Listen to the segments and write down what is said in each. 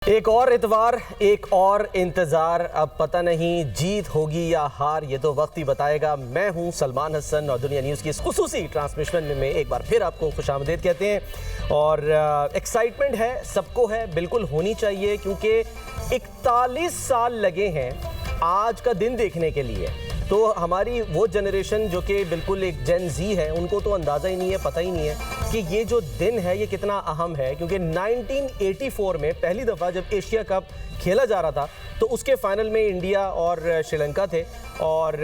एक और इतवार, एक और इंतज़ार। अब पता नहीं जीत होगी या हार, ये तो वक्त ही बताएगा। मैं हूं सलमान हसन और दुनिया न्यूज़ की इस खुसूसी ट्रांसमिशन में एक बार फिर आपको खुशामदीद कहते हैं। और एक्साइटमेंट है, सबको है, बिल्कुल होनी चाहिए, क्योंकि 41 साल लगे हैं आज का दिन देखने के लिए। तो हमारी वो जनरेशन जो कि बिल्कुल एक जेन जी है, उनको तो अंदाज़ा ही नहीं है, पता ही नहीं है कि ये जो दिन है ये कितना अहम है। क्योंकि 1984 में पहली दफ़ा जब एशिया कप खेला जा रहा था तो उसके फाइनल में इंडिया और श्रीलंका थे, और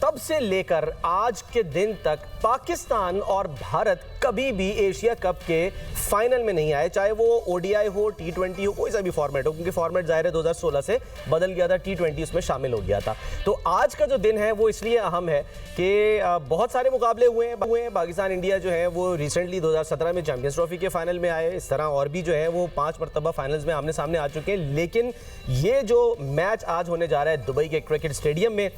तब से लेकर आज के दिन तक पाकिस्तान और भारत कभी भी एशिया कप के फाइनल में नहीं आए, चाहे वो ओडीआई हो, T20 हो, कोई सा भी फॉर्मेट हो, क्योंकि फॉर्मेट ज़ाहिर है 2016 से बदल गया था, T20 उसमें शामिल हो गया था। तो आज का जो दिन है वो इसलिए अहम है कि बहुत सारे मुकाबले हुए हैं। पाकिस्तान इंडिया जो है वो रिसेंटली 2017 में चैंपियंस ट्रॉफी के फाइनल में आए, इस तरह और भी जो है वो 5 मरतबा फाइनल्स में आमने सामने आ चुके हैं। लेकिन ये जो मैच आज होने जा रहा है दुबई के क्रिकेट स्टेडियम में,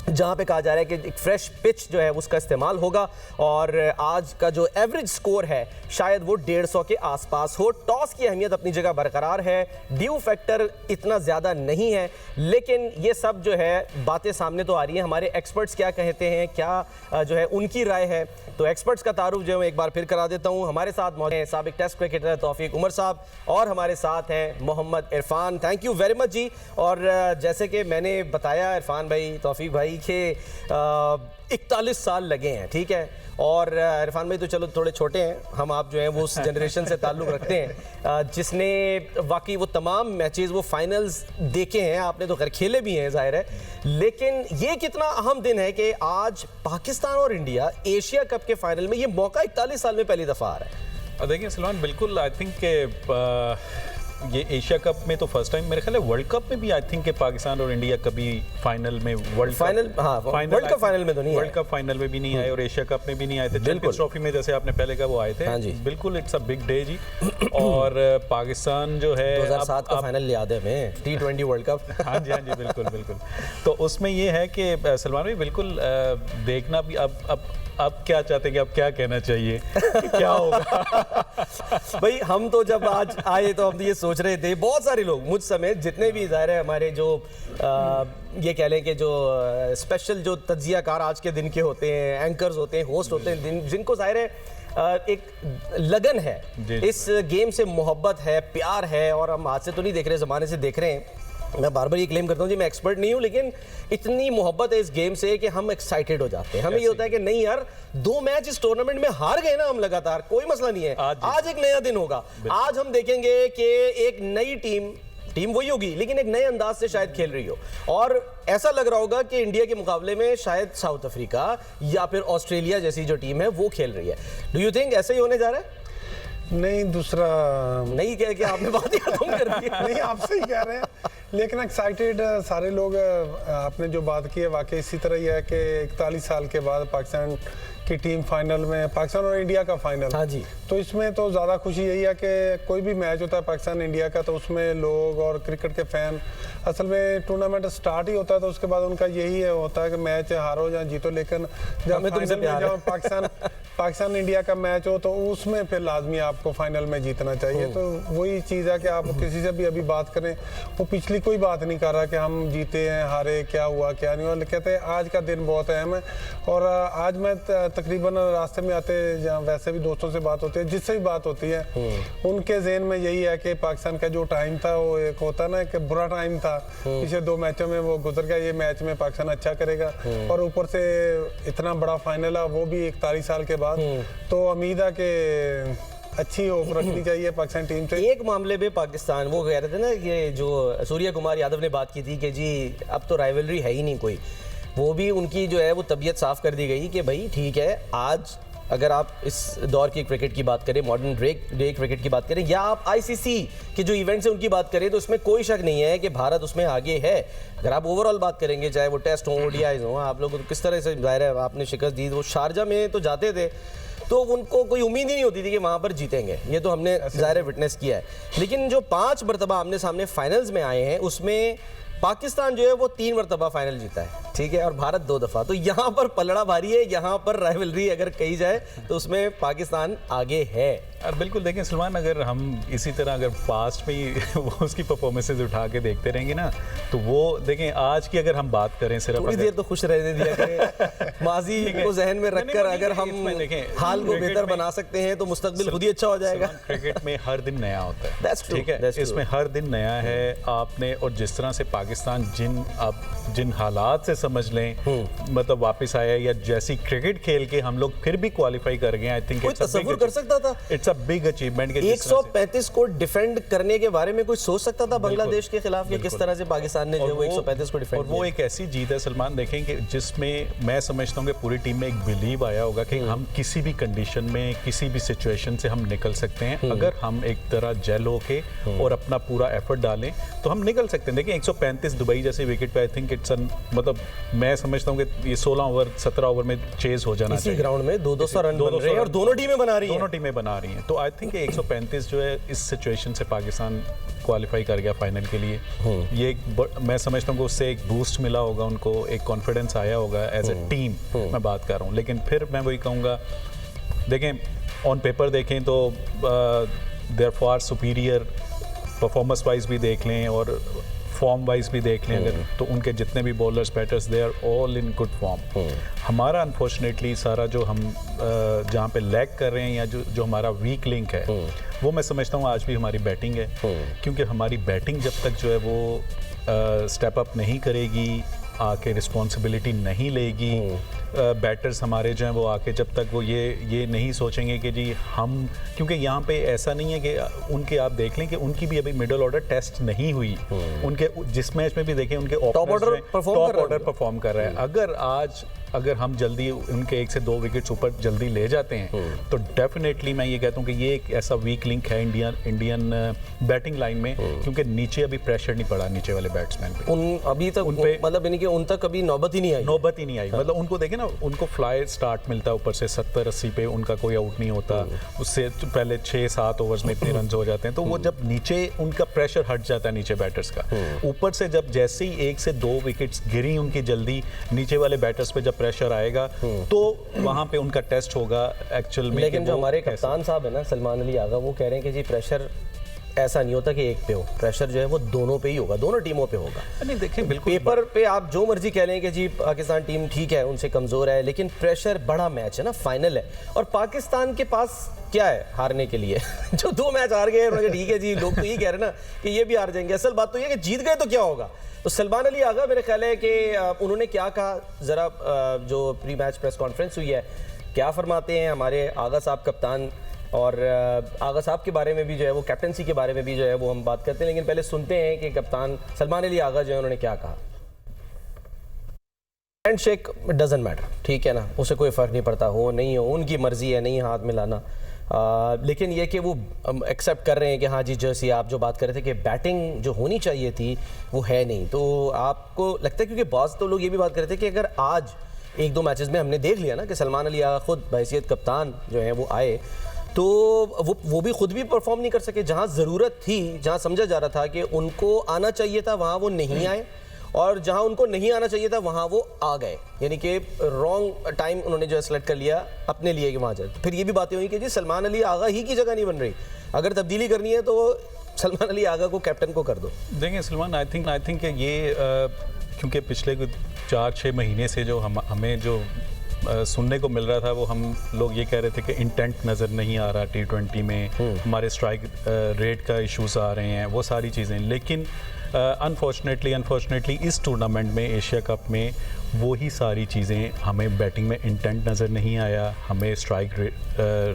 जहाँ पे कहा जा रहा है कि एक फ्रेश पिच जो है उसका इस्तेमाल होगा, और आज का जो एवरेज स्कोर है शायद वो 150 के आसपास हो। टॉस की अहमियत अपनी जगह बरकरार है, ड्यू फैक्टर इतना ज़्यादा नहीं है, लेकिन ये सब जो है बातें सामने तो आ रही हैं। हमारे एक्सपर्ट्स क्या कहते हैं, क्या जो है उनकी राय है, तो एक्सपर्ट्स का तारुफ जो है एक बार फिर करा देता हूँ। हमारे साथ मौजूद हैं साबिक टेस्ट क्रिकेटर तौफीक उमर साहब, और हमारे साथ हैं Mohammad Irfan. Thank you very much ji. और जैसे कि मैंने बताया इरफान भाई, तौफीक भाई, के 41 साल लगे हैं, ठीक है। और इरफान भाई तो चलो थोड़े छोटे हैं, हम आप जो हैं वो उस जनरेशन से ताल्लुक़ रखते हैं जिसने वाकई वो तमाम मैचेस, वो फाइनल्स देखे हैं। आपने तो खैर खेले भी हैं ज़ाहिर है, लेकिन ये कितना अहम दिन है कि आज पाकिस्तान और इंडिया एशिया कप के फाइनल में, ये मौका 41 साल में पहली दफ़ा आ रहा है। देखिए सलमान, बिल्कुल आई थिंक के ये एशिया कप में तो फर्स्ट टाइम, मेरे ख्याल है वर्ल्ड कप में भी आई थिंक के पाकिस्तान और इंडिया कभी फाइनल में, वर्ल्ड कप फाइनल में तो नहीं, वर्ल्ड कप फाइनल में भी नहीं आए और एशिया कप में भी नहीं आए थे। चैंपियंस ट्रॉफी में जैसे आपने पहले कहा वो आए थे। हाँ जी, बिल्कुल, इट्स अ बिग डे जी। और पाकिस्तान जो है 2007 का फाइनल याद है हमें, T20 वर्ल्ड कप। हाँ जी, हाँ जी, बिल्कुल बिल्कुल। तो उसमें ये है कि सलमान भाई बिल्कुल देखना भी, अब क्या चाहते हैं कि अब क्या कहना चाहिए, क्या होगा। भाई हम तो जब आज आए तो हम ये सोच रहे थे, बहुत सारे लोग मुझ समेत, जितने भी ज़ाहिर है हमारे जो ये कह लें कि जो स्पेशल जो तज्जियाकार आज के दिन के होते हैं, एंकर्स होते हैं, होस्ट होते हैं, जिनको ज़ाहिर है एक लगन है इस गेम से, मोहब्बत है, प्यार है। और हम आज से तो नहीं देख रहे, ज़माने से देख रहे हैं। मैं बार बार ये क्लेम करता हूँ जी, मैं एक्सपर्ट नहीं हूँ, लेकिन इतनी मोहब्बत है इस गेम से कि हम एक्साइटेड हो जाते हैं। हमें ये होता है कि नहीं यार, 2 मैच इस टूर्नामेंट में हार गए ना हम लगातार, कोई मसला नहीं है, आज एक नया दिन होगा। आज हम देखेंगे कि एक नई टीम वही होगी, लेकिन एक नए अंदाज से शायद खेल रही हो, और ऐसा लग रहा होगा कि इंडिया के मुकाबले में शायद साउथ अफ्रीका या फिर ऑस्ट्रेलिया जैसी जो टीम है वो खेल रही है। डू यू थिंक ऐसा ही होने जा रहा है? नहीं, दूसरा नहीं कह के आपने बात ही खत्म कर दी। नहीं, आप सही कह रहे हैं, लेकिन एक्साइटेड सारे लोग। आपने जो बात की है वाकई इसी तरह ही है कि 41 साल के बाद पाकिस्तान की टीम फाइनल में, पाकिस्तान और इंडिया का फाइनल। हाँ जी। तो इसमें तो ज़्यादा खुशी यही है कि कोई भी मैच होता है पाकिस्तान इंडिया का, तो उसमें लोग और क्रिकेट के फ़ैन, असल में टूर्नामेंट स्टार्ट ही होता है तो उसके बाद उनका यही होता है कि मैच हारो या जीतो, लेकिन जब पाकिस्तान इंडिया का मैच हो तो उसमें फिर लाजमी आपको फाइनल में जीतना चाहिए। तो वही चीज़ है कि आप किसी से भी अभी बात करें, वो पिछली कोई बात नहीं कर रहा कि हम जीते हैं, हारे, क्या हुआ क्या नहीं हुआ, कहते हैं आज का दिन बहुत अहम है। और आज मैं तकरीबन रास्ते में आते, जहाँ वैसे भी दोस्तों से बात होती है, जिससे भी बात होती है, उनके ज़हन में यही है कि पाकिस्तान का जो टाइम था वो एक होता ना कि बुरा टाइम था, पिछले 2 मैचों में वो गुजर गया, ये मैच में पाकिस्तान अच्छा करेगा, और ऊपर से इतना बड़ा फाइनल है वो भी 41 साल के बाद। तो उम्मीद है कि अच्छी होप रखनी चाहिए पाकिस्तान टीम से। एक मामले में पाकिस्तान, वो कह रहे थे ना कि जो सूर्य कुमार यादव ने बात की थी कि जी अब तो राइवलरी है ही नहीं कोई, वो भी उनकी जो है वो तबीयत साफ कर दी गई कि भाई ठीक है, आज अगर आप इस दौर की क्रिकेट की बात करें, मॉडर्न डे क्रिकेट की बात करें, या आप आईसीसी के जो इवेंट्स हैं उनकी बात करें, तो उसमें कोई शक नहीं है कि भारत उसमें आगे है। अगर आप ओवरऑल बात करेंगे, चाहे वो टेस्ट हो, ओडीआईज हो, आप लोग किस तरह से, जाहिर है आपने शिकस्त दी, वो शारजा में तो जाते थे तो उनको कोई उम्मीद ही नहीं होती थी कि वहाँ पर जीतेंगे, ये तो हमने ज़ाहिर विटनेस किया है। लेकिन जो 5 मरतबा आमने सामने फाइनल्स में आए हैं, उसमें पाकिस्तान जो है वो 3 मरतबा फाइनल जीता है, ठीक है, और भारत 2 दफा। तो यहाँ पर पलड़ा भारी है, यहाँ पर राइवलरी अगर कही जाए तो उसमें पाकिस्तान आगे है। बिल्कुल, देखें सलमान, अगर हम इसी तरह अगर पास्ट में ही वो उसकी परफॉर्मेंसेज उठा के देखते रहेंगे ना, तो वो देखें आज की अगर हम बात करें सिर्फ थोड़ी देर तो खुश रहने दिया करें। माजी को जहन में रखकर अगर हम हाल को बेहतर बना सकते हैं तो मुस्तकबिल खुद ही अच्छा हो जाएगा। क्रिकेट में हर दिन नया होता है, ठीक है, इसमें हर दिन नया है आपने। और जिस तरह से पाकिस्तान जिन हालात से समझ लें मतलब वापस आया, या जैसी क्रिकेट खेल के हम लोग फिर भी क्वालिफाई कर गए, आई थिंक कोई तसव्वुर कर सकता था इट्स अ बिग अचीवमेंट के 135 को डिफेंड करने के बारे में कोई सोच सकता था बांग्लादेश के खिलाफ कि किस तरह से पाकिस्तान ने जो 135 को डिफेंड किया। और वो एक ऐसी जीत है सलमान, देखें कि जिसमें मैं समझता हूँ कि पूरी टीम में एक बिलीव आया होगा कि हम किसी भी कंडीशन में किसी भी सिचुएशन से हम निकल सकते हैं। अगर हम एक तरह जेल होके और अपना पूरा एफर्ट डालें तो हम निकल सकते हैं। देखिए 135 दुबई जैसे विकेट पे आई थिंक इट्स मतलब मैं समझता हूँ कि ये 16 ओवर 17 ओवर में चेज हो जाना चाहिए। इसी ग्राउंड में 200 रन बन रहे हैं और दोनों टीमें बना रही हैं। तो आई थिंक 135 जो है इस सिचुएशन से पाकिस्तान क्वालिफाई कर गया फाइनल के लिए। ये मैं समझता हूँ कि उससे एक बूस्ट मिला होगा उनको, एक कॉन्फिडेंस आया होगा एज ए टीम। मैं बात कर रहा हूँ, लेकिन फिर मैं वही कहूँगा, देखें ऑन पेपर देखें तो they are far superior, performance wise भी देख लें और फॉर्म वाइज भी देख लें अगर, तो उनके जितने भी bowlers batters they are all in good form. हमारा अनफॉर्चुनेटली सारा जो हम जहाँ पे लैग कर रहे हैं या जो हमारा वीक लिंक है वो मैं समझता हूँ आज भी हमारी बैटिंग है। क्योंकि हमारी बैटिंग जब तक जो है वो स्टेप अप नहीं करेगी, आके रिस्पॉन्सिबिलिटी नहीं लेगी, बैटर्स हमारे जो हैं वो आके जब तक वो ये नहीं सोचेंगे कि जी हम, क्योंकि यहाँ पे ऐसा नहीं है कि उनके, आप देख लें कि उनकी भी अभी मिडिल ऑर्डर टेस्ट नहीं हुई। उनके जिस मैच में भी देखें उनके टॉप ऑर्डर परफॉर्म कर रहा है। अगर हम जल्दी उनके 1 से 2 विकेट्स ऊपर जल्दी ले जाते हैं तो डेफिनेटली मैं ये कहता हूँ कि ये एक ऐसा वीक लिंक है इंडियन बैटिंग लाइन में, क्योंकि नीचे अभी प्रेशर नहीं पड़ा नीचे वाले बैट्समैन पे। अभी तक मतलब यानी कि उन तक कभी नौबत ही नहीं आई। मतलब उनको देखें ना, उनको फ्लाई स्टार्ट मिलता है ऊपर से 70-80 पे, उनका कोई आउट नहीं होता। उससे पहले 6-7 ओवर्स में इतने रन हो जाते हैं। तो वो जब नीचे उनका प्रेशर हट जाता है नीचे बैटर्स का, ऊपर से जब जैसे ही 1 से 2 विकेट्स गिरी उनकी जल्दी, नीचे वाले बैटर्स पे जब प्रेशर आएगा तो वहां पे उनका टेस्ट होगा एक्चुअल में। लेकिन जो हमारे कप्तान साहब है ना सलमान अली आगा, वो कह रहे हैं कि जी प्रेशर ऐसा नहीं होता कि एक पे हो, प्रेशर जो है वो दोनों पे ही होगा, दोनों टीमों पे होगा। नहीं देखें, बिल्कुल पेपर पे आप जो मर्जी कह लें कि जी पाकिस्तान टीम ठीक है, उनसे कमजोर है, लेकिन प्रेशर बड़ा मैच है ना, फाइनल है, और पाकिस्तान के पास क्या है हारने के लिए? जो 2 मैच हार गए उन्होंने, ठीक है जी, लोग तो ये कह रहे हैं ना कि ये भी हार जाएंगे, असल बात तो ये कि जीत गए तो क्या होगा। तो सलमान अली आगा, मेरे ख्याल है कि उन्होंने क्या कहा, जरा जो प्री मैच प्रेस कॉन्फ्रेंस हुई है क्या फरमाते हैं हमारे आगा साहब कप्तान, और आगा साहब के बारे में भी जो है वो कैप्टनसी के बारे में भी जो है वो हम बात करते हैं। लेकिन पहले सुनते हैं कि कप्तान सलमान अली आगा जो है उन्होंने क्या कहा। हैंडशेक डजंट मैटर, ठीक है ना, उसे कोई फ़र्क नहीं पड़ता, हो नहीं हो, उनकी मर्जी है नहीं हाथ मिलाना। लेकिन ये कि वो एक्सेप्ट कर रहे हैं कि हाँ जी, जैसे आप जो बात कर रहे थे कि बैटिंग जो होनी चाहिए थी वो है नहीं। तो आपको लगता है, क्योंकि बहुत तो लोग ये भी बात कर रहे थे कि अगर आज 1-2 मैचेस में हमने देख लिया ना कि सलमान अली आगा खुद बहैसियत कप्तान जो है वो आए, तो वो भी खुद भी परफॉर्म नहीं कर सके। जहाँ ज़रूरत थी, जहाँ समझा जा रहा था कि उनको आना चाहिए था, वहाँ वो नहीं आए, और जहाँ उनको नहीं आना चाहिए था वहाँ वो आ गए। यानी कि रॉन्ग टाइम उन्होंने जो है सेलेक्ट कर लिया अपने लिए कि वहाँ जाए। तो फिर ये भी बातें हुई कि जी सलमान अली आगा ही की जगह नहीं बन रही, अगर तब्दीली करनी है तो सलमान अली आगा को कैप्टन को कर दो। देखें सलमान, आई थिंक ये क्योंकि पिछले 4-6 महीने से जो हमें जो सुनने को मिल रहा था, वो हम लोग ये कह रहे थे कि इंटेंट नज़र नहीं आ रहा T20 में, हमारे स्ट्राइक रेट का इश्यूज आ रहे हैं, वो सारी चीज़ें। लेकिन अनफॉर्चुनेटली इस टूर्नामेंट में, एशिया कप में, वो ही सारी चीज़ें हमें बैटिंग में इंटेंट नज़र नहीं आया, हमें स्ट्राइक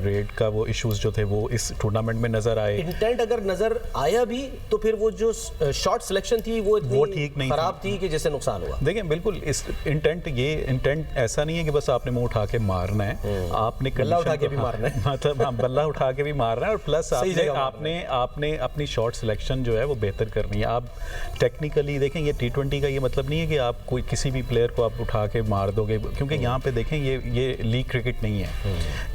रेट का वो इश्यूज जो थे वो इस टूर्नामेंट में नज़र आए। इंटेंट अगर नज़र आया भी तो फिर वो जो शॉट सिलेक्शन थी वो ठीक नहीं, खराब थी कि जिससे नुकसान हुआ। देखें बिल्कुल, इस इंटेंट ऐसा नहीं है कि बस आपने मुंह उठा के मारना है, आपने बल्ला उठा के भी मारना है, मतलब हाँ, बल्ला उठा के भी मारना है, और प्लस आपने अपनी शॉट सिलेक्शन जो है वो बेहतर करनी है। आप टेक्निकली देखें ये T20 का ये मतलब नहीं है कि आप कोई किसी भी प्लेयर को आप उठा के मार दोगे, क्योंकि यहाँ पे देखें ये लीग क्रिकेट नहीं है।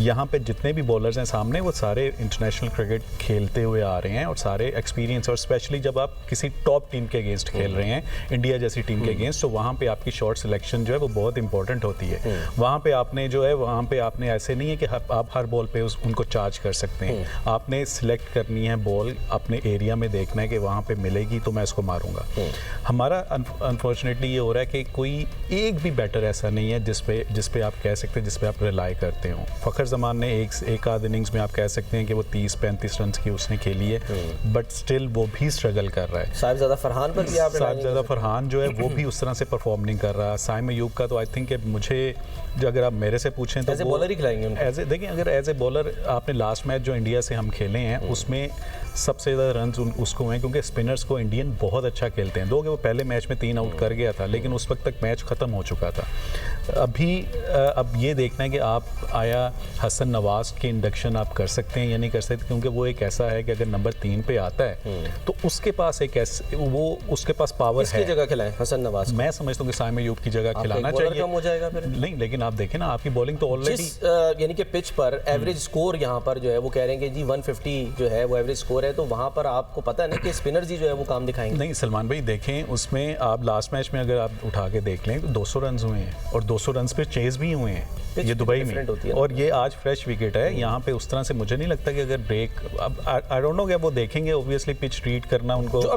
यहाँ पे जितने भी बॉलर्स हैं सामने वो सारे इंटरनेशनल क्रिकेट खेलते हुए आ रहे हैं और सारे एक्सपीरियंस, और स्पेशली जब आप किसी टॉप टीम के अगेंस्ट खेल रहे हैं, इंडिया जैसी टीम के अगेंस्ट, तो वहाँ पे आपकी शॉट सिलेक्शन जो है वो बहुत इंपॉर्टेंट होती है। वहाँ पे आपने जो है वहाँ पे आपने ऐसे नहीं है कि आप हर बॉल पे उनको चार्ज कर सकते हैं। आपने सिलेक्ट करनी है बॉल, अपने एरिया में देखना है कि वहाँ पे मिलेगी तो मैं इसको मारूंगा। हमारा अनफॉर्चुनेटली ये हो रहा है कि कोई एक भी बैटर ऐसा नहीं है जिस पे आप कह सकते हैं, जिस पे आप रिलाई करते हो। फ़खर ज़मान ने एक आध इनिंग्स में आप कह सकते हैं कि वो 30-35 रन की उसने खेली है, बट स्टिल वो भी स्ट्रगल कर रहा है। साहिबजादा फरहान पर भी आप साहिबजादा फरहान जो है वो भी उस तरह से परफॉर्म नहीं कर रहा। साइम अयूब का तो आई थिंक मुझे जो अगर आप मेरे से पूछें तो एज ए बॉलर ही खिलाएंगे। देखिए अगर एज ए बॉलर आपने लास्ट मैच जो इंडिया से हम खेले हैं उसमें सबसे ज़्यादा रन उसको हुए, क्योंकि स्पिनर्स को इंडियन बहुत अच्छा खेलते हैं। दो कि वो पहले मैच में 3 आउट कर गया था, लेकिन उस वक्त तक मैच ख़त्म हो चुका था। अब ये देखना है कि आप आया हसन नवाज के इंडक्शन आप कर सकते हैं या नहीं कर सकते, क्योंकि वो एक ऐसा है कि अगर नंबर 3 पे आता है तो उसके पास उसके पास पावर है। किसकी जगह खिलाएं हसन नवाज? मैं समझता हूँ कि साइम अयूब की जगह खिलाना चाहिए। कम हो जाएगा फिर नहीं, लेकिन आप देखें ना आपकी बॉलिंग तो ऑलरेडी यानी कि पिच पर एवरेज स्कोर यहाँ पर जो है वो कह रहे हैं कि जी 150 जो है वो एवरेज स्कोर है, तो वहाँ पर आपको पता है ना कि स्पिनर्स ही जो है वो काम दिखाएंगे। नहीं सलमान भाई देखें, उसमें आप लास्ट मैच में अगर आप उठा के देख लें तो 200 रन हुए हैं और 200 रन पे चेज भी हुए हैं ये दुबई में, और ये आज फ्रेश विकेट है यहाँ पे। उस तरह से मुझे नहीं लगता कि अगर ब्रेक, अब आई डोंट नो क्या वो देखेंगे, ऑब्वियसली पिच ट्रीट करना उनको जो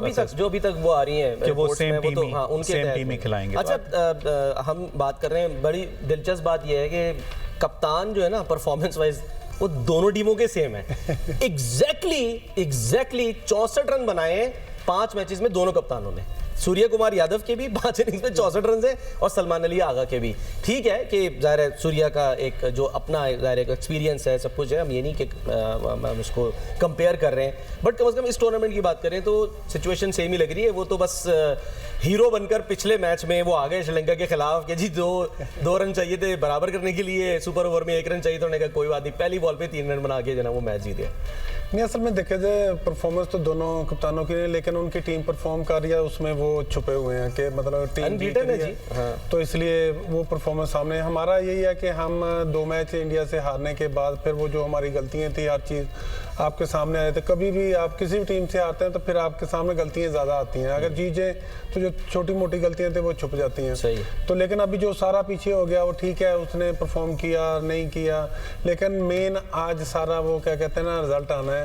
अभी तक वो आ रही हैं कि वो सेम टीम ही खिलाएंगे। अच्छा हम बात कर रहे हैं, बड़ी दिलचस्प बात ये है कि कप्तान जो है ना परफॉर्मेंस वाइज वो दोनों टीमों के सेम है। एग्जैक्टली 64 रन बनाए 5 मैचेस में दोनों कप्तानों ने। सूर्य कुमार यादव के भी 5 इनिंग्स में 64 रन है और सलमान अली आगा के भी। ठीक है कि ज़ाहिर है सूर्या का एक जो अपना ज़ाहिर एक एक्सपीरियंस है, सब कुछ है, हम ये नहीं कि हम उसको कंपेयर कर रहे हैं, बट कम से कम इस टूर्नामेंट की बात करें तो सिचुएशन सेम ही लग रही है। वो तो बस हीरो बनकर पिछले मैच में वो आ गए श्रीलंका के खिलाफ कि जी दो रन चाहिए थे बराबर करने के लिए, सुपर ओवर में 1 रन चाहिए, तो उन्होंने कहा कोई बात नहीं, पहली बॉल पे 3 रन बना के जो ना वो मैच जीत गया। नहीं, असल में देखे जाए परफॉर्मेंस तो दोनों कप्तानों की नहीं, लेकिन उनकी टीम परफॉर्म कर रही है उसमें वो छुपे हुए हैं कि मतलब टीम जीत रही है। हाँ। तो इसलिए वो परफॉर्मेंस सामने। हमारा यही है कि हम 2 मैच इंडिया से हारने के बाद फिर वो जो हमारी गलतियां थी, हर चीज़ आपके सामने आए थे। कभी भी आप किसी भी टीम से हारते हैं तो फिर आपके सामने गलतियां ज़्यादा आती हैं। अगर जीते तो जो छोटी मोटी गलतियां थे वो छुप जाती हैं। सही। तो लेकिन अभी जो सारा पीछे हो गया वो ठीक है, उसने परफॉर्म किया नहीं किया, लेकिन मेन आज सारा वो क्या कहते हैं ना रिजल्ट आना है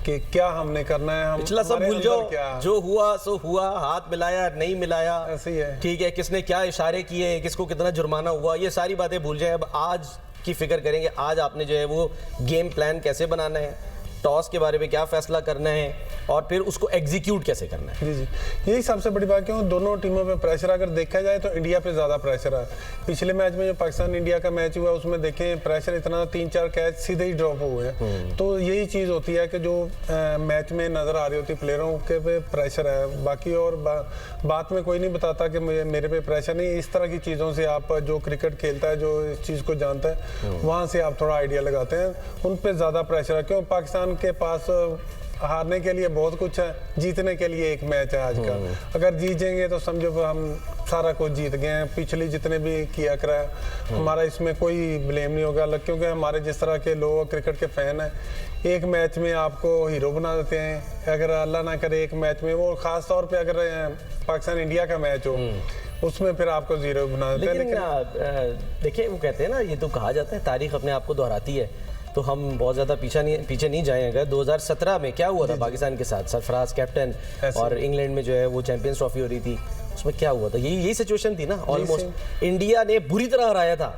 कि क्या हमने करना है। हम पिछला सब भूल जाओ, जो हुआ सो हुआ, हाथ मिलाया नहीं मिलाया ऐसे ही है, ठीक है, किसने क्या इशारे किए, किसको कितना जुर्माना हुआ, ये सारी बातें भूल जाए। अब आज की फिक्र करेंगे, आज आपने जो है वो गेम प्लान कैसे बनाना है, टॉस के बारे में क्या फैसला करना है और फिर उसको एग्जीक्यूट कैसे करना है। जी यही सबसे बड़ी बात। क्यों दोनों टीमों पे प्रेशर अगर देखा जाए तो इंडिया पे ज़्यादा प्रेशर है। पिछले मैच में जो पाकिस्तान इंडिया का मैच हुआ उसमें देखें प्रेशर इतना 3-4 कैच सीधे ही ड्रॉप हुए हैं। तो यही चीज़ होती है कि जो मैच में नज़र आ रही होती प्लेयरों के पे प्रेशर है, बाकी और बात में कोई नहीं बताता कि मेरे पे प्रेशर नहीं। इस तरह की चीज़ों से आप जो क्रिकेट खेलता है, जो इस चीज़ को जानता है, वहाँ से आप थोड़ा आइडिया लगाते हैं, उन पर ज़्यादा प्रेशर है। क्यों पाकिस्तान के पास हारने के लिए बहुत कुछ है, जीतने के लिए एक मैच है आज का। अगर जीत जाएंगे तो समझो हम सारा कुछ जीत गए हैं। पिछले जितने भी किया करा है हमारा इसमें कोई ब्लेम नहीं होगा, क्योंकि हमारे जिस तरह के लोग क्रिकेट के फैन हैं, एक मैच में आपको हीरो बना देते हैं। अगर अल्लाह ना करे एक मैच में, वो ख़ास तौर पे अगर पाकिस्तान इंडिया का मैच हो उसमें फिर आपको जीरो बना देते हैं। लेकिन देखिए वो कहते हैं ना, ये तो कहा जाता है तारीख अपने आप को दोहराती है, तो हम बहुत ज़्यादा पीछे नहीं जाएंगे। 2017 में क्या हुआ था पाकिस्तान के साथ, सरफराज कैप्टन और इंग्लैंड में जो है वो चैंपियंस ट्रॉफी हो रही थी, उसमें क्या हुआ था, यही सिचुएशन थी ना। ऑलमोस्ट इंडिया ने बुरी तरह हराया था,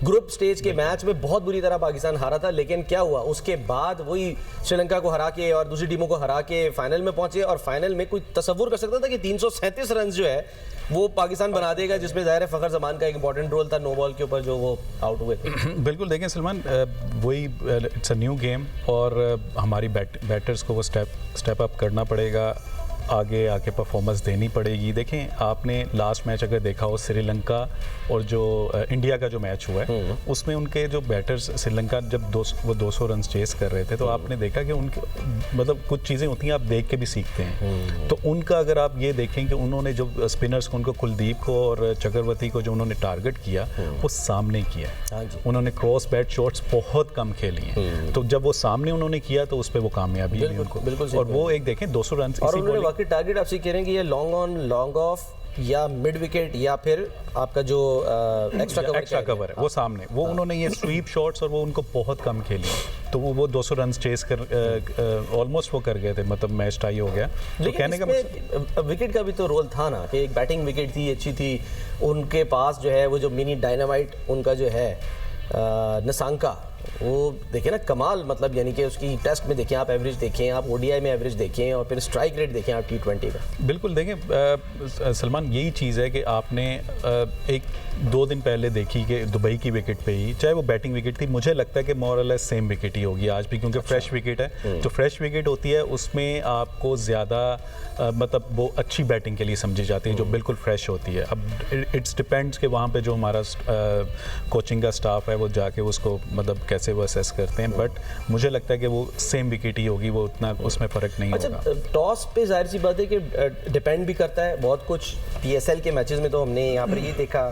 ग्रुप स्टेज के मैच में बहुत बुरी तरह पाकिस्तान हारा था, लेकिन क्या हुआ उसके बाद वही श्रीलंका को हरा के और दूसरी टीमों को हरा के फाइनल में पहुंचे, और फाइनल में कोई तसव्वुर कर सकता था कि 337 रन जो है वो पाकिस्तान बना देगा, जिसमें ज़ाहिर है फ़खर ज़मान का एक इंपॉर्टेंट रोल था, नो बॉल के ऊपर जो वो आउट हुए थे। बिल्कुल देखें सलमान, वही इट्स अ न्यू गेम और हमारी बैटर्स को वो स्टेप अप करना पड़ेगा। आगे आके परफॉर्मेंस देनी पड़ेगी। देखें, आपने लास्ट मैच अगर देखा हो श्रीलंका और जो इंडिया का जो मैच हुआ है उसमें उनके जो बैटर्स श्रीलंका जब वो 200 रन चेस कर रहे थे तो आपने देखा कि उनके मतलब कुछ चीज़ें होती हैं आप देख के भी सीखते हैं। तो उनका अगर आप ये देखें कि उन्होंने जो स्पिनर्स को, उनको कुलदीप को और चक्रवर्ती को जो उन्होंने टारगेट किया वो सामने किया। उन्होंने क्रॉस बैट शॉट्स बहुत कम खेली हैं, तो जब वो सामने उन्होंने किया तो उस पर वो कामयाबी मिली उनको। और वो एक देखें 200 रन और उन्होंने बाकी टारगेट आपसे कह रहे हैं कि ये लॉन्ग ऑन लॉन्ग ऑफ या मिड विकेट या फिर आपका जो एक्स्ट्रा कवर है वो सामने, वो उन्होंने ये स्वीप शॉट्स और वो उनको बहुत कम खेली, तो वो 200 रन चेस कर ऑलमोस्ट वो कर गए थे, मतलब मैच टाई हो गया। तो कहने का विकेट का भी तो रोल था ना कि एक बैटिंग विकेट थी, अच्छी थी उनके पास जो है, वो जो मिनी डायनामाइट उनका जो है नसांका, वो देखें ना कमाल, मतलब यानी कि उसकी टेस्ट में देखें आप एवरेज देखें, आप ओडीआई में एवरेज देखें और फिर स्ट्राइक रेट देखें आप T20 का। बिल्कुल देखें सलमान, यही चीज़ है कि आपने एक 2 दिन पहले देखी कि दुबई की विकेट पे ही, चाहे वो बैटिंग विकेट थी, मुझे लगता है कि मोर और लेस सेम विकेट ही होगी आज भी, क्योंकि फ्रेश विकेट है। जो फ्रेश विकेट होती है उसमें आपको ज़्यादा मतलब वो अच्छी बैटिंग के लिए समझी जाती है जो बिल्कुल फ्रेश होती है। अब इट्स डिपेंड्स कि वहाँ पे जो हमारा कोचिंग का स्टाफ है वो जाके उसको मतलब कैसे वो असेस करते हैं, बट मुझे लगता है कि वो सेम विकेट ही होगी, वो उतना उसमें फ़र्क नहीं होगा। अच्छा, टॉस पे जाहिर सी बात है कि डिपेंड भी करता है बहुत कुछ। PSL के मैचेस में तो हमने यहाँ पर ये देखा,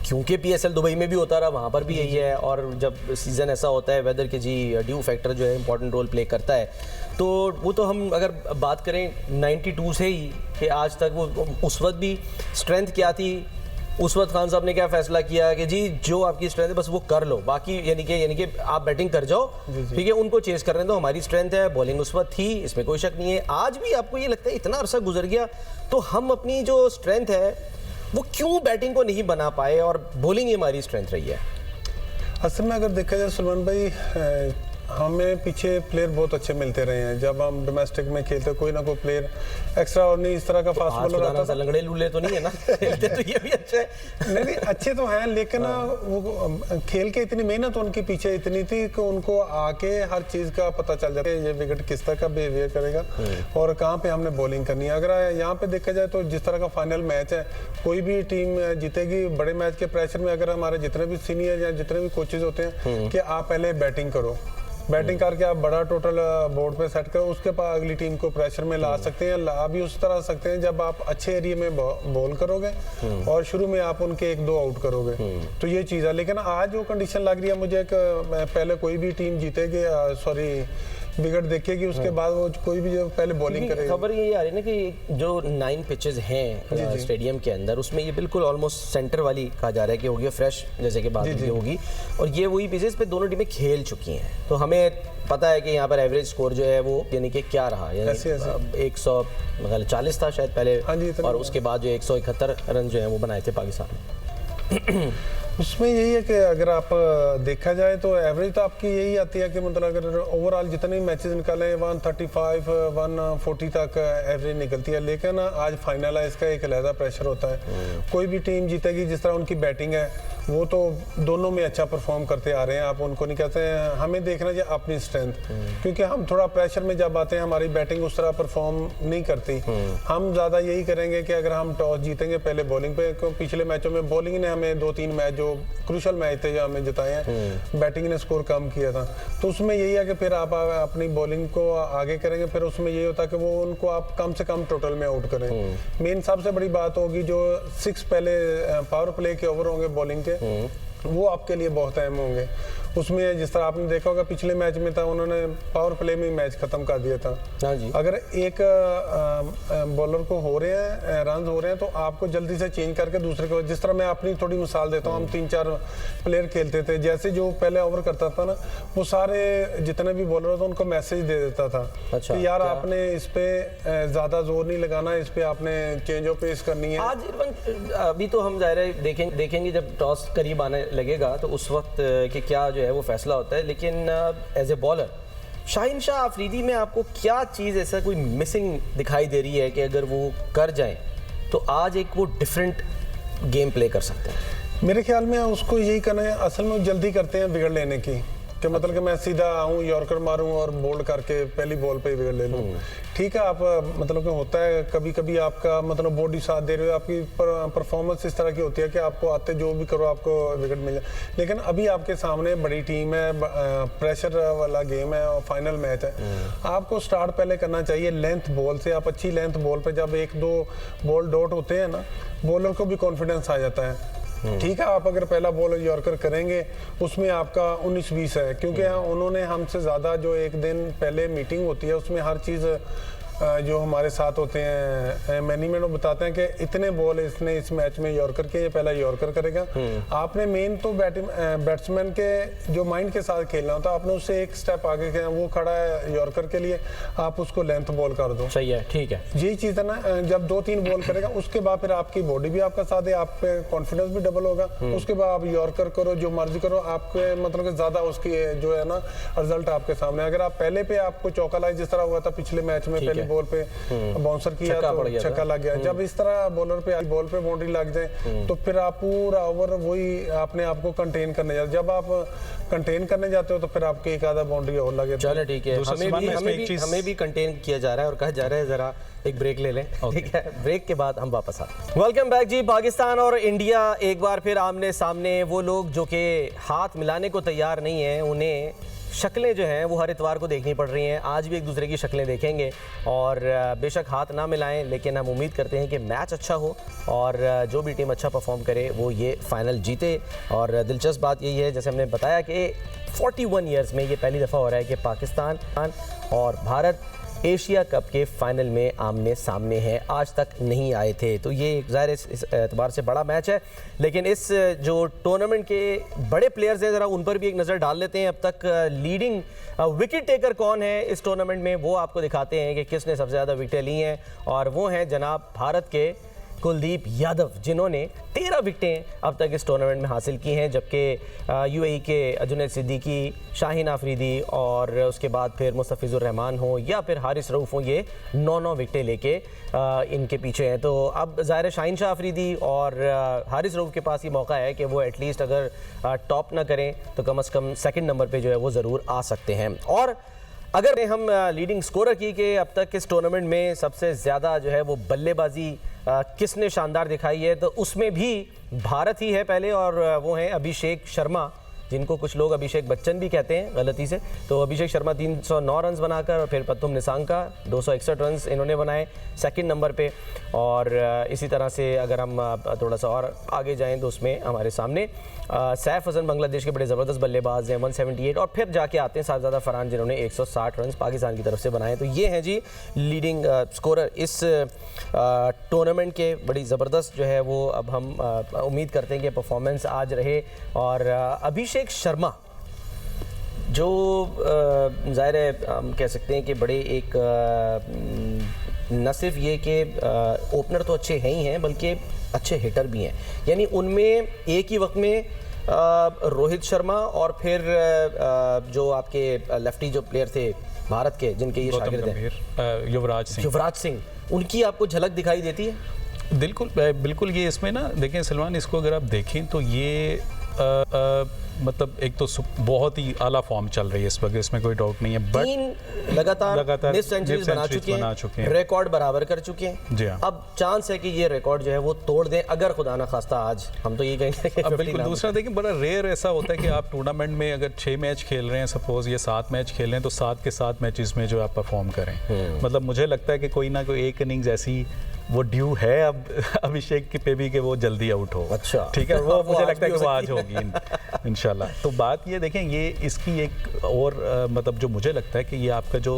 क्योंकि PSL दुबई में भी होता रहा, वहाँ पर भी यही है, और जब सीज़न ऐसा होता है वेदर के जी ड्यू फैक्टर जो है इंपॉर्टेंट रोल प्ले करता है, तो वो तो हम अगर बात करें 92 से ही कि आज तक, वो उस वक्त भी स्ट्रेंथ क्या थी, उस वक्त खान साहब ने क्या फैसला किया कि जी जो आपकी स्ट्रेंथ है बस वो कर लो, बाकी यानी कि आप बैटिंग कर जाओ, ठीक है, उनको चेस कर रहे हैं, तो हमारी स्ट्रेंथ है, बॉलिंग उस वक्त थी, इसमें कोई शक नहीं है। आज भी आपको ये लगता है इतना अरसा गुजर गया तो हम अपनी जो स्ट्रेंथ है वो क्यों बैटिंग को नहीं बना पाए और बॉलिंग ही हमारी स्ट्रेंथ रही है? असल में अगर देखा जाए सलमान भाई, हमें पीछे प्लेयर बहुत अच्छे मिलते रहे हैं। जब हम डोमेस्टिक में खेलते कोई ना कोई प्लेयर एक्स्ट्रा और नहीं इस तरह का फास्ट बॉलर आता था। लंगड़े लूले तो नहीं है ना खेलते तो ये भी अच्छे है। नहीं अच्छे तो हैं, लेकिन वो खेल के इतनी मेहनत उनके पीछे इतनी थी कि उनको आके हर चीज़ का पता चल जाता है, ये विकेट किस तरह का बिहेवियर करेगा और कहाँ पे हमने बॉलिंग करनी है। अगर यहाँ पे देखा जाए तो जिस तरह का फाइनल मैच है, कोई भी टीम जीतेगी बड़े मैच के प्रेशर में। अगर हमारे जितने भी सीनियर या जितने भी कोचेज होते हैं कि आप पहले बैटिंग करो, बैटिंग करके आप बड़ा टोटल बोर्ड पे सेट करो, उसके बाद अगली टीम को प्रेशर में ला सकते हैं। ला भी उस तरह सकते हैं जब आप अच्छे एरिया में बॉल करोगे और शुरू में आप उनके 1-2 आउट करोगे, तो ये चीज़ है। लेकिन आज वो कंडीशन लग रही है मुझे कि पहले कोई भी टीम जीतेगी, सॉरी विकेट देखेगी, उसके बाद वो कोई भी जो पहले बॉलिंग करेगी। खबर ये आ रही है ना कि जो 9 पिचेस हैं स्टेडियम के अंदर, उसमें ये बिल्कुल ऑलमोस्ट सेंटर वाली कहा जा रहा है कि होगी फ्रेश, जैसे कि बात होगी, और ये वही पिचेस पे दोनों टीमें खेल चुकी हैं। तो हमें पता है कि यहाँ पर एवरेज स्कोर जो है वो यानी कि क्या रहा, यानी 140 था शायद पहले, और उसके बाद जो 171 रन जो है वो बनाए थे पाकिस्तान ने। उसमें यही है कि अगर आप देखा जाए तो एवरेज तो आपकी यही आती है कि मतलब अगर ओवरऑल जितने मैचेस निकाले 135 140 तक एवरेज निकलती है। लेकिन आज फाइनल है, इसका एक अलहदा प्रेशर होता है। कोई भी टीम जीतेगी, जिस तरह उनकी बैटिंग है वो तो दोनों में अच्छा परफॉर्म करते आ रहे हैं, आप उनको नहीं कहते हैं। हमें देखना चाहिए अपनी स्ट्रेंथ, क्योंकि हम थोड़ा प्रेशर में जब आते हैं हमारी बैटिंग उस तरह परफॉर्म नहीं करती। हम ज़्यादा यही करेंगे कि अगर हम टॉस जीतेंगे पहले बॉलिंग पे, क्योंकि पिछले मैचों में बॉलिंग ने हमें 2-3 मैच जो क्रूशल मैच थे जो हमें जिताए हैं, बैटिंग ने स्कोर कम किया था। तो उसमें यही है कि फिर आप अपनी बॉलिंग को आगे करेंगे, फिर उसमें यही होता है कि वो उनको आप कम से कम टोटल में आउट करें। मेन सबसे बड़ी बात होगी जो 6 पहले पावर प्ले के ओवर होंगे बॉलिंग के, वो आपके लिए बहुत अहम होंगे। उसमें जिस तरह आपने देखा होगा पिछले मैच में था, उन्होंने पावर प्ले में मैच खत्म कर दिया था। हाँ जी। अगर एक बॉलर को हो रहे हैं रन हो रहे हैं तो आपको जल्दी से चेंज करके दूसरे को, जिस तरह मैं अपनी थोड़ी मिसाल देता हूँ, हम 3-4 प्लेयर खेलते थे, जैसे जो पहले ओवर करता था ना, वो सारे जितने भी बॉलर होते उनको मैसेज दे देता था कि यार आपने इस पे ज्यादा जोर नहीं लगाना, इस पे आपने चेंज ऑफ पेस करनी है। आज अभी तो हम जाहिर है देखेंगे जब टॉस करीब आने लगेगा तो उस वक्त कि क्या जो है वो फैसला होता है। लेकिन as a bowler Shaheen Shah Afridi में आपको क्या चीज़ ऐसा कोई मिसिंग दिखाई दे रही है कि अगर वो कर जाएं तो आज एक वो डिफरेंट गेम प्ले कर सकते हैं? मेरे ख्याल में उसको यही करना है, असल में जल्दी करते हैं विकेट लेने की, कि मतलब कि मैं सीधा आऊँ यॉर्कर मारूं और बोल्ड करके पहली बॉल पे विकेट ले लूं। ठीक है, आप मतलब कि होता है कभी कभी आपका मतलब बॉडी साथ दे रही हो, आपकी परफॉर्मेंस इस तरह की होती है कि आपको आते जो भी करो आपको विकेट मिल जाए। लेकिन अभी आपके सामने बड़ी टीम है, प्रेशर वाला गेम है और फाइनल मैच है। आपको स्टार्ट पहले करना चाहिए लेंथ बॉल से। आप अच्छी लेंथ बॉल पे जब 1-2 बॉल डॉट होते हैं ना, बॉलर को भी कॉन्फिडेंस आ जाता है। ठीक है, आप अगर पहला बॉल यॉर्कर करेंगे उसमें आपका 19-20 है, क्योंकि उन्होंने हमसे ज़्यादा जो एक दिन पहले मीटिंग होती है उसमें हर चीज़ जो हमारे साथ होते हैं मैनेजमेंट वो बताते हैं कि इतने बॉल इसने इस मैच में यॉर्कर किए, ये पहला यॉर्कर करेगा। आपने मेन तो बैट्समैन के जो माइंड के साथ खेलना होता है, आपने उससे एक स्टेप आगे किया, वो खड़ा है यॉर्कर के लिए, आप उसको लेंथ बॉल कर दो। सही है, ठीक है, यही चीज़ है ना। जब 2-3 बॉल करेगा उसके बाद फिर आपकी बॉडी भी आपका साथ है, आप पे कॉन्फिडेंस भी डबल होगा। उसके बाद आप यॉर्कर करो, जो मर्जी करो, आपके मतलब कि ज़्यादा उसकी जो है ना रिजल्ट आपके सामने। अगर आप पहले पे आपको चौका लाए, जिस तरह हुआ था पिछले मैच में, पहले बॉल पे बाउंसर किया तो छक्का लग गया। जब इस तरह बॉलर पे बॉल पे बाउंड्री लग जाए तो फिर आप पूरा ओवर वही अपने आप को कंटेन करने जाते। जब आप कंटेन करने जाते हो तो फिर आपके एक आधा बाउंड्री और लगे। चलो ठीक है, हमें भी कंटेन किया जा रहा है और कहा जा रहा है जरा एक ब्रेक ले लें। ठीक है, ब्रेक के बाद हम वापस आते। वेलकम बैक जी। पाकिस्तान और इंडिया एक बार फिर आमने सामने। वो लोग जो कि हाथ मिलाने को तैयार नहीं है, उन्हें शक्लें जो हैं वो हर इतवार को देखनी पड़ रही हैं। आज भी एक दूसरे की शक्लें देखेंगे और बेशक हाथ ना मिलाएं, लेकिन हम उम्मीद करते हैं कि मैच अच्छा हो और जो भी टीम अच्छा परफॉर्म करे वो ये फाइनल जीते। और दिलचस्प बात यही है, जैसे हमने बताया कि 41 ईयर्स में ये पहली दफ़ा हो रहा है कि पाकिस्तान और भारत एशिया कप के फाइनल में आमने सामने हैं। आज तक नहीं आए थे, तो ये ज़ाहिर इस एतबार से बड़ा मैच है। लेकिन इस जो टूर्नामेंट के बड़े प्लेयर्स हैं, ज़रा उन पर भी एक नज़र डाल लेते हैं। अब तक लीडिंग विकेट टेकर कौन है इस टूर्नामेंट में, वो आपको दिखाते हैं कि किसने सबसे ज़्यादा विकेटें ली हैं। और वो हैं जनाब भारत के कुलदीप यादव, जिन्होंने 13 विकेटें अब तक इस टूर्नामेंट में हासिल की हैं। जबकि यूएई के जुनैद सिद्दीकी, शाहीन आफरीदी और उसके बाद फिर मुस्तफिजुर रहमान हो या फिर हारिस रऊफ हो, ये 9-9 विकेटें लेके इनके पीछे हैं। तो अब ज़ाहिर शाहीन शाह आफरीदी और हारिस रऊफ के पास ये मौका है कि वो एटलीस्ट अगर टॉप ना करें तो कम से कम सेकंड नंबर पे जो है वो ज़रूर आ सकते हैं। और अगर हम लीडिंग स्कोरर की कि अब तक इस टूर्नामेंट में सबसे ज़्यादा जो है वो बल्लेबाजी किसने शानदार दिखाई है, तो उसमें भी भारत ही है पहले, और वो हैं अभिषेक शर्मा, जिनको कुछ लोग अभिषेक बच्चन भी कहते हैं गलती से। तो अभिषेक शर्मा 309 रन बनाकर, और फिर पत्तुम निसांका 261 रन इन्होंने बनाए सेकंड नंबर पे। और इसी तरह से अगर हम थोड़ा सा और आगे जाएं तो उसमें हमारे सामने सैफ हसन बांग्लादेश के बड़े ज़बरदस्त बल्लेबाज हैं 178, और फिर जाके आते हैं साहबजादा फरहान जिन्होंने 160 रन पाकिस्तान की तरफ से बनाए। तो ये हैं जी लीडिंग स्कोरर इस टूर्नामेंट के। बड़ी ज़बरदस्त जो है वो अब हम उम्मीद करते हैं कि परफॉर्मेंस आज रहे। और अभिषेक शर्मा जो ज़ाहिर है हम कह सकते हैं कि बड़े एक न सिर्फ ये कि ओपनर तो अच्छे हैं ही हैं, बल्कि अच्छे हिटर भी हैं। यानी उनमें एक ही वक्त में रोहित शर्मा और फिर जो आपके लेफ्टी जो प्लेयर थे भारत के, जिनके ये शागिर्द हैं युवराज सिंह, उनकी आपको झलक दिखाई देती है? बिल्कुल ये इसमें ना देखें सलमान, इसको अगर आप देखें तो ये मतलब एक तो बहुत ही आला फॉर्म चल रही है इस वक्त, इसमें कोई डाउट नहीं है। बट लगातार सेंचुरीज बना चुके हैं, रिकॉर्ड बराबर कर चुके हैं। जी हाँ। अब चांस है कि ये रिकॉर्ड जो है वो तोड़ दें, अगर खुदा ना खास्ता आज हम तो ये कहेंगे कि अब बिल्कुल। दूसरा देखिए, बड़ा रेयर ऐसा होता है कि आप टूर्नामेंट में अगर 6 मैच खेल रहे हैं, सपोज ये 7 मैच खेल रहे हैं, तो 7 के 7 मैचेस में जो आप परफॉर्म करें। मतलब मुझे लगता है कि कोई ना कोई एक इनिंग्स ऐसी वो ड्यू है अब अभिषेक पे भी कि वो जल्दी आउट हो। अच्छा, ठीक है, वो मुझे लगता है कि वो आज होगी इंशाल्लाह। तो बात ये देखें, ये इसकी एक और मतलब जो मुझे लगता है कि ये आपका जो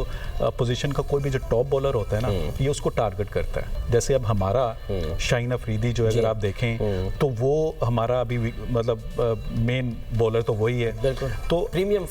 पोजीशन का कोई भी जो टॉप बॉलर होता है ना, ये उसको टारगेट करता है। जैसे अब हमारा शाहीन अफरीदी जो है, अगर आप देखें तो वो हमारा अभी मतलब मेन बॉलर तो वही है, तो प्रीमियम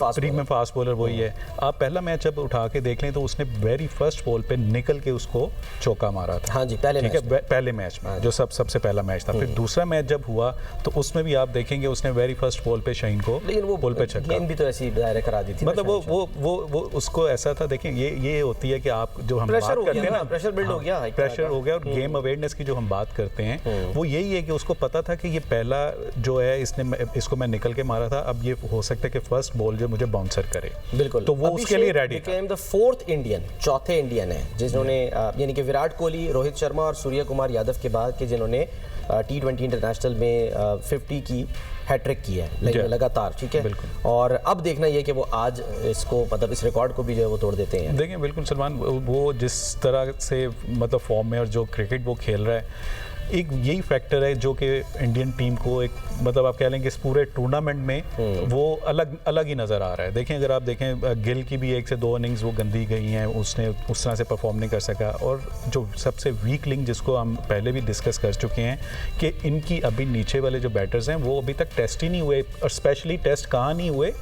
फास्ट बॉलर वही है। आप पहला मैच जब उठा के देख लें तो उसने वेरी फर्स्ट बॉल पे निकल के उसको चौका मारा था। हाँ जी, ठीक है, पहले मैच में जो सबसे पहला मैच था। फिर दूसरा मैच जब हुआ तो उसमें भी आप देखेंगे उसने वेरी फर्स्ट बॉल पे शहीन को, लेकिन वो पुल पे छक्का, गेम भी तो ऐसी दायरे करा दी थी, मतलब वो उसको ऐसा था। देखिए ये होती है कि आप जो हम बात करते हैं ना, प्रेशर बिल्ड हो गया, प्रेशर हो गया, और गेम अवेयरनेस की जो हम बात करते हैं वो यही है कि उसको पता था कि ये पहला जो है इसको मैं निकल के मारा था, अब ये हो सकता है कि फर्स्ट बॉल जो मुझे बाउंसर करे, बिल्कुल, तो वो उसके लिए रेडी था। द फोर्थ इंडियन, चौथे इंडियन है जिन्होंने यानी कि विराट कोहली, रोहित शर्मा और सूर्य कुमार यादव के बाद के जिन्होंने T20 इंटरनेशनल में 50 की हैट्रिक की है लगातार, ठीक है। और अब देखना ये कि वो आज इसको मतलब इस रिकॉर्ड को भी जो है वो तोड़ देते हैं। देखिए बिल्कुल सलमान, वो जिस तरह से मतलब फॉर्म में और जो क्रिकेट वो खेल रहा है, एक यही फैक्टर है जो कि इंडियन टीम को एक मतलब आप कह लेंगे इस पूरे टूर्नामेंट में वो अलग ही नज़र आ रहा है। देखें, अगर आप देखें गिल की भी 1 से 2 इनिंग्स वो गंदी गई हैं, उसने उस तरह से परफॉर्म नहीं कर सका। और जो सबसे वीक लिंक जिसको हम पहले भी डिस्कस कर चुके हैं कि इनकी अभी नीचे वाले जो बैटर्स हैं वो अभी तक टेस्ट ही नहीं हुए, और स्पेशली टेस्ट कहाँ नहीं हुए,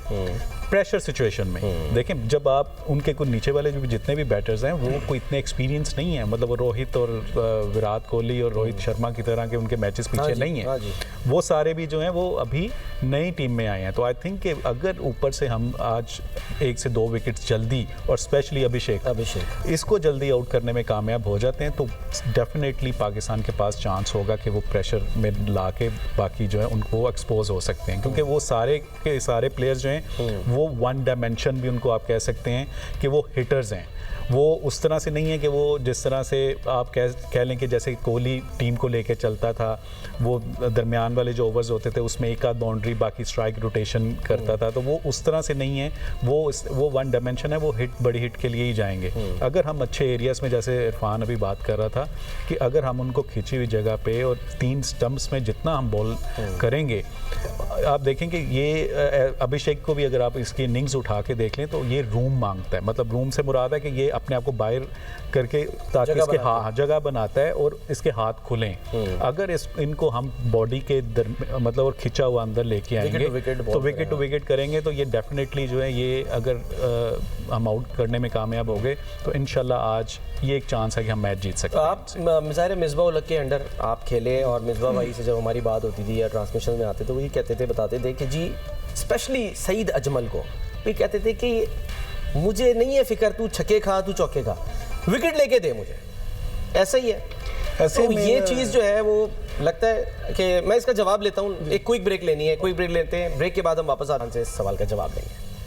प्रेशर सिचुएशन में। देखें, जब आप उनके कुछ नीचे वाले जो भी जितने भी बैटर्स हैं वो कोई इतने एक्सपीरियंस नहीं है, मतलब रोहित और विराट कोहली और रोहित शर्मा की तरह के उनके मैचेस पीछे नहीं है, वो सारे भी जो हैं वो अभी नई टीम में आए हैं। तो आई थिंक कि अगर ऊपर से हम आज 1 से 2 विकेट्स जल्दी, और स्पेशली अभिषेक इसको जल्दी आउट करने में कामयाब हो जाते हैं, तो डेफिनेटली पाकिस्तान के पास चांस होगा कि वो प्रेशर में ला के बाकी जो है उनको एक्सपोज हो सकते हैं, क्योंकि वो सारे के सारे प्लेयर्स जो हैं वो वन डायमेंशन भी उनको आप कह सकते हैं कि वो हिटर्स हैं। वो उस तरह से नहीं है कि वो जिस तरह से आप कह लें कि जैसे कोहली टीम को लेके चलता था, वो दरमियान वाले जो ओवर्स होते थे उसमें एक आध बाउंड्री बाकी स्ट्राइक रोटेशन करता था, तो वो उस तरह से नहीं है, वो वन डायमेंशन है, वो बड़ी हिट के लिए ही जाएंगे। अगर हम अच्छे एरियाज़ में, जैसे इरफान अभी बात कर रहा था कि अगर हम उनको खिंची हुई जगह पे और 3 स्टंप्स में जितना हम बॉल करेंगे, आप देखेंगे ये अभिषेक को भी अगर आप इसकी इनिंग्स उठा के देख लें तो ये रूम मांगता है, मतलब रूम से मुराद है कि ये अपने आप को बाहर करके ताकि इसके जगह बनाता है और इसके हाथ खुलें। अगर इनको हम बॉडी के मतलब और खिंचा हुआ अंदर लेके आएंगे तो विकेट टू विकेट करेंगे, तो ये डेफिनेटली जो है ये अगर हम आउट करने में कामयाब हो गए तो इंशाल्लाह आज ये एक चांस है कि हम मैच जीत सकते हैं। आप ज़ाहिर मिसबाह उल हक के अंडर आप खेले, और मिसबाह भाई से जब हमारी बात होती थी या ट्रांसमिशन में आते तो वही कहते थे, बताते थे कि जी स्पेशली सईद अजमल को भी कहते थे कि मुझे नहीं है फिक्र, तू छक्के खा, तू चौके खा, विकेट लेके दे मुझे, ऐसा ही है। तो ये चीज़ जो है वो लगता है कि मैं इसका जवाब लेता हूँ। एक क्विक ब्रेक लेनी है, क्विक ब्रेक लेते हैं, ब्रेक के बाद हम वापस आराम से इस सवाल का जवाब लेंगे।